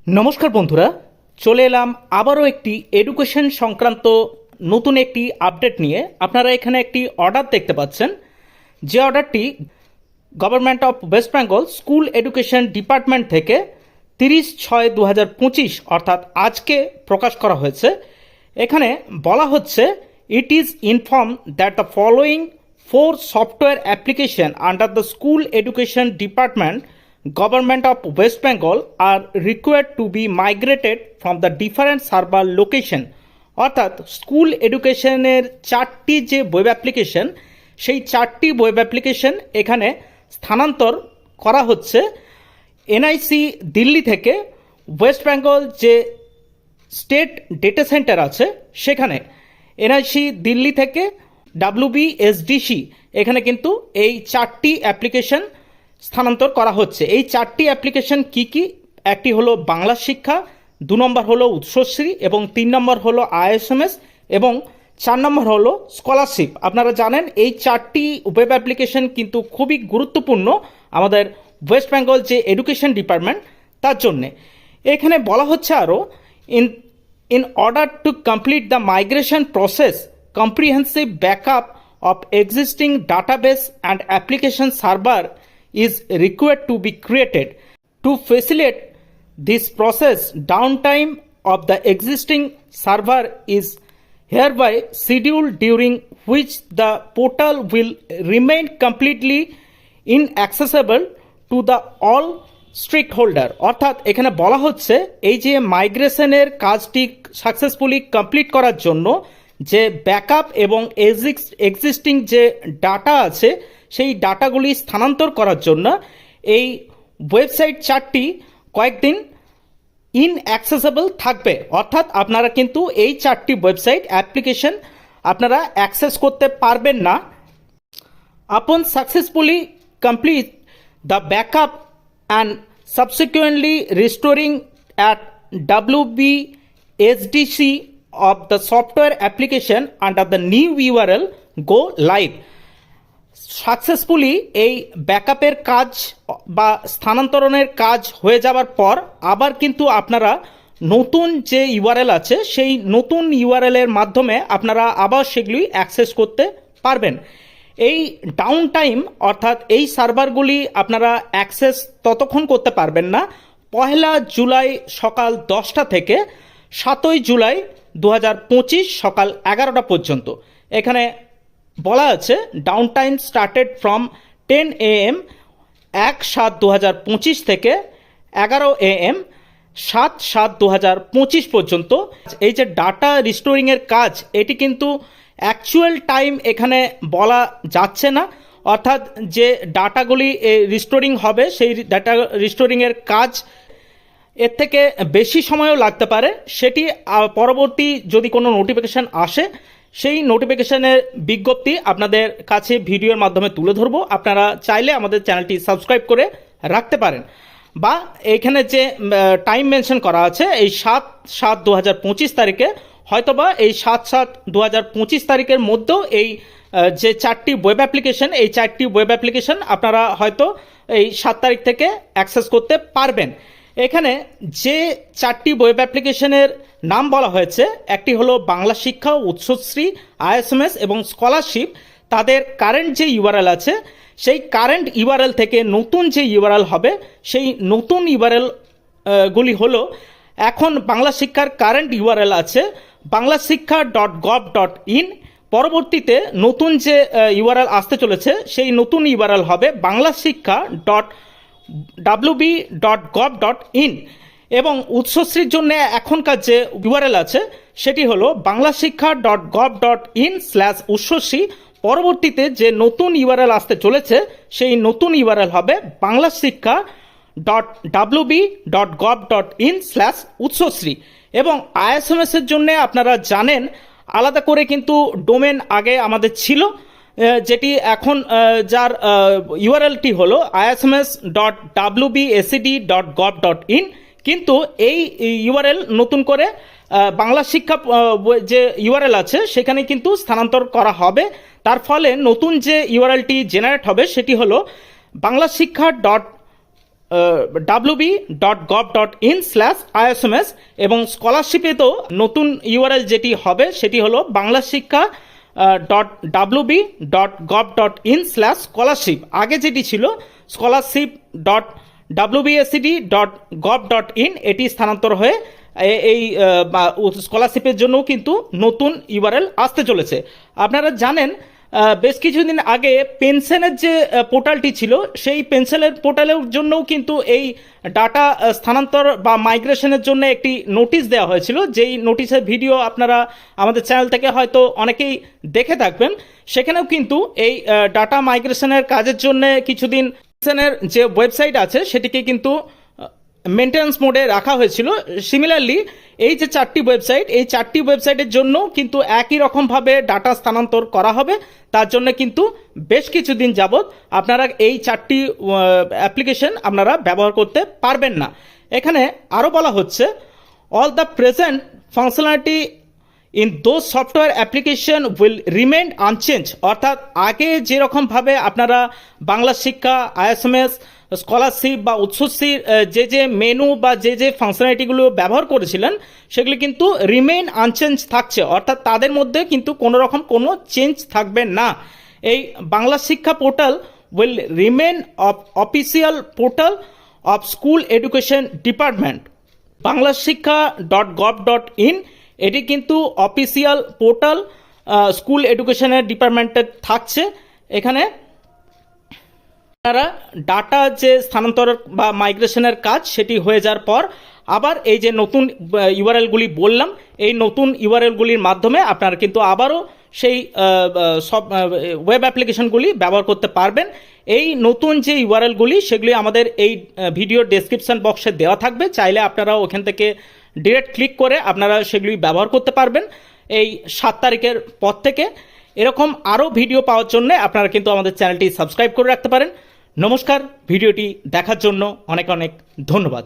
নমস্কার বন্ধুরা, চলে এলাম আবারও একটি এডুকেশন সংক্রান্ত নতুন একটি আপডেট নিয়ে। আপনারা এখানে একটি অর্ডার দেখতে পাচ্ছেন, যে অর্ডারটি government of West Bengal school education department থেকে 30/6/2025 অর্থাৎ আজকে প্রকাশ করা হয়েছে। এখানে বলা হচ্ছে, it is inform that the following 4 software application under the school education department Government of West Bengal are required to be migrated from the different server location। অর্থাৎ school এডুকেশনের 4টি যে ওয়েব অ্যাপ্লিকেশন, সেই 4টি ওয়েব অ্যাপ্লিকেশন এখানে স্থানান্তর করা হচ্ছে এনআইসি দিল্লি থেকে ওয়েস্ট বেঙ্গল যে স্টেট ডেটা সেন্টার আছে সেখানে। এনআইসি দিল্লি থেকে WBSDC এখানে কিন্তু এই 4টি অ্যাপ্লিকেশন স্থানান্তর করা হচ্ছে। এই 4টি অ্যাপ্লিকেশন কি কি? একটি হলো বাংলা শিক্ষা, 2 নম্বর হলো উৎসশ্রী এবং 3 নম্বর হলো ISMS এবং 4 নম্বর হলো স্কলারশিপ। আপনারা জানেন এই 4টি ওয়েব অ্যাপ্লিকেশন কিন্তু খুবই গুরুত্বপূর্ণ আমাদের ওয়েস্ট বেঙ্গল যে এডুকেশন ডিপার্টমেন্ট তার জন্যে। এখানে বলা হচ্ছে আরও, in order to complete the migration process, comprehensive backup of existing database and application server is required to be created. To facilitate this process, downtime of the existing server is hereby scheduled, during which the portal will remain completely inaccessible to the all stakeholder। অর্থাৎ এখানে বলা হচ্ছে, এই যে মাইগ্রেশনের কাজটি successfully complete করার জন্য যে ব্যাকআপ এবং এক্সিস্টিং যে ডাটা আছে সেই ডাটাগুলি স্থানান্তর করার জন্য এই ওয়েবসাইট 4টি কয়েকদিন ইনঅ্যাক্সেসেবল থাকবে। অর্থাৎ আপনারা কিন্তু এই 4টি ওয়েবসাইট অ্যাপ্লিকেশন আপনারা অ্যাক্সেস করতে পারবেন না। আপন successfully complete the backup and subsequently restoring at WBSDC of the software application under the new URL go live। Successfully এই ব্যাকআপের কাজ বা স্থানান্তরণের কাজ হয়ে যাওয়ার পর আবার কিন্তু আপনারা নতুন যে ইউআরএল আছে সেই নতুন ইউআরএল এর মাধ্যমে আপনারা আবার সেগুলি অ্যাক্সেস করতে পারবেন। এই ডাউন টাইম অর্থাৎ এই সার্ভারগুলি আপনারা অ্যাক্সেস ততক্ষণ করতে পারবেন না 1 জুলাই সকাল 10টা থেকে 7 জুলাই 2025 সকাল 11টা পর্যন্ত। এখানে বলা আছে, down time started from 10 AM 1/7/2025 থেকে 11 AM 7/7/2025 পর্যন্ত। এই যে ডাটা রিস্টোরিংয়ের কাজ, এটি কিন্তু অ্যাকচুয়াল টাইম এখানে বলা যাচ্ছে না। অর্থাৎ যে ডাটাগুলি রিস্টোরিং হবে সেই ডাটা রিস্টোরিংয়ের কাজ এর থেকে বেশি সময়ও লাগতে পারে। সেটি পরবর্তী যদি কোনো নোটিফিকেশান আসে, সেই নোটিফিকেশানের বিজ্ঞপ্তি আপনাদের কাছে ভিডিওর মাধ্যমে তুলে ধরবো। আপনারা চাইলে আমাদের চ্যানেলটি সাবস্ক্রাইব করে রাখতে পারেন, বা এখানে যে টাইম মেনশন করা আছে এই 7/7/2025 তারিখে, হয়তোবা এই 7/7/2025 তারিখের মধ্যেও এই যে 4টি ওয়েব অ্যাপ্লিকেশন, এই 4টি ওয়েব অ্যাপ্লিকেশন আপনারা হয়তো এই 7 তারিখ থেকে অ্যাক্সেস করতে পারবেন। এখানে যে 4টি ওয়েব অ্যাপ্লিকেশনের নাম বলা হয়েছে, একটি হলো বাংলা শিক্ষা, উৎসশ্রী, ISMS এবং স্কলারশিপ। তাদের কারেন্ট যে ইউআরএল আছে সেই কারেন্ট ইউআরএল থেকে নতুন যে ইউআরএল হবে সেই নতুন ইউআরএল গুলি হলো, এখন বাংলা শিক্ষার কারেন্ট ইউআরএল আছে banglashikkha.gov.in। পরবর্তীতে নতুন যে ইউআরএল আসতে চলেছে সেই নতুন ইউআরএল হবে banglashikkha.wb.gov.in। এবং উৎসশ্রীর জন্য এখনকার যে ইউআরএল আছে সেটি হলো banglashikkha.gov.in/উৎসশ্রী। পরবর্তীতে যে নতুন ইউআরএল আসতে চলেছে সেই নতুন ইউআরএল হবে banglashikkha.wb.gov.in/উৎসশ্রী। এবং ISMS এর জন্য আপনারা জানেন আলাদা করে কিন্তু ডোমেন আগে আমাদের ছিল, যেটি এখন যার ইউআরএলটি হলো isms.wbacd.gov.in। কিন্তু এই ইউআরএল নতুন করে বাংলা শিক্ষা যে ইউআরএল আছে সেখানে কিন্তু স্থানান্তর করা হবে। তার ফলে নতুন যে ইউআরএলটি জেনারেট হবে সেটি হলো banglashikkha www.gov.in/isms এবং স্কলারশিপে তো নতুন ইউআরএল যেটি হবে সেটি হলো বাংলা শিক্ষা www.gov.in/scholarship। আগে যেটি ছিল scholarship.wbscd.gov.in, এটি স্থানান্তর হয়ে এই স্কলারশিপের জন্য কিন্তু নতুন ইউআরএল আসতে চলেছে। আপনারা জানেন বেশ কিছুদিন আগে পেনশনের যে পোর্টালটি ছিল সেই পেনশনের পোর্টালের জন্যও কিন্তু এই ডাটা স্থানান্তর বা মাইগ্রেশনের জন্য একটি নোটিশ দেওয়া হয়েছিল, যেই নোটিশের ভিডিও আপনারা আমাদের চ্যানেল থেকে হয়তো অনেকেই দেখে থাকবেন। সেখানেও কিন্তু এই ডাটা মাইগ্রেশনের কাজের জন্য কিছুদিন পেনশনের যে ওয়েবসাইট আছে সেটিকে কিন্তু মেনটেন্যান্স মোডে রাখা হয়েছিল। সিমিলারলি এই যে চারটি ওয়েবসাইট, এই চারটি ওয়েবসাইটের জন্য কিন্তু একই রকমভাবে ডাটা স্থানান্তর করা হবে। তার জন্য কিন্তু বেশ কিছুদিন যাবৎ আপনারা এই চারটি অ্যাপ্লিকেশন আপনারা ব্যবহার করতে পারবেন না। এখানে আরও বলা হচ্ছে all the present functionality in those software application will remain unchange. অর্থাৎ আগে যেরকমভাবে আপনারা বাংলা শিক্ষা, আইএসএমএস, স্কলারশিপ বা উচ্চশ্রীর যে মেনু বা যে ফাংশনালিটিগুলো ব্যবহার করেছিলেন সেগুলি কিন্তু রিমেইন আনচেঞ্জ থাকছে, অর্থাৎ তাদের মধ্যে কিন্তু কোনো রকম কোনো চেঞ্জ থাকবে না। এই বাংলা শিক্ষা portal will remain official portal of school education department. Bangla শিক্ষা .gov.in এটি কিন্তু অফিসিয়াল পোর্টাল স্কুল এডুকেশনের ডিপার্টমেন্টের থাকছে। এখানে আপনারা ডাটা যে স্থানান্তর বা মাইগ্রেশনের কাজ সেটি হয়ে যাওয়ার পর আবার এই যে নতুন ইউআরএলগুলি বললাম, এই নতুন ইউআরএলগুলির মাধ্যমে আপনারা কিন্তু আবারও সেই সব ওয়েব অ্যাপ্লিকেশনগুলি ব্যবহার করতে পারবেন। এই নতুন যে ইউআরএলগুলি সেগুলি আমাদের এই ভিডিওর ডেসক্রিপশন বক্সে দেওয়া থাকবে, চাইলে আপনারা ওখান থেকে ডিরেক্ট ক্লিক করে আপনারা সেগুলি ব্যবহার করতে পারবেন এই 7 তারিখের পর থেকে। এরকম আরও ভিডিও পাওয়ার জন্য আপনারা কিন্তু আমাদের চ্যানেলটি সাবস্ক্রাইব করে রাখতে পারেন। নমস্কার, ভিডিওটি দেখার জন্য অনেক অনেক ধন্যবাদ।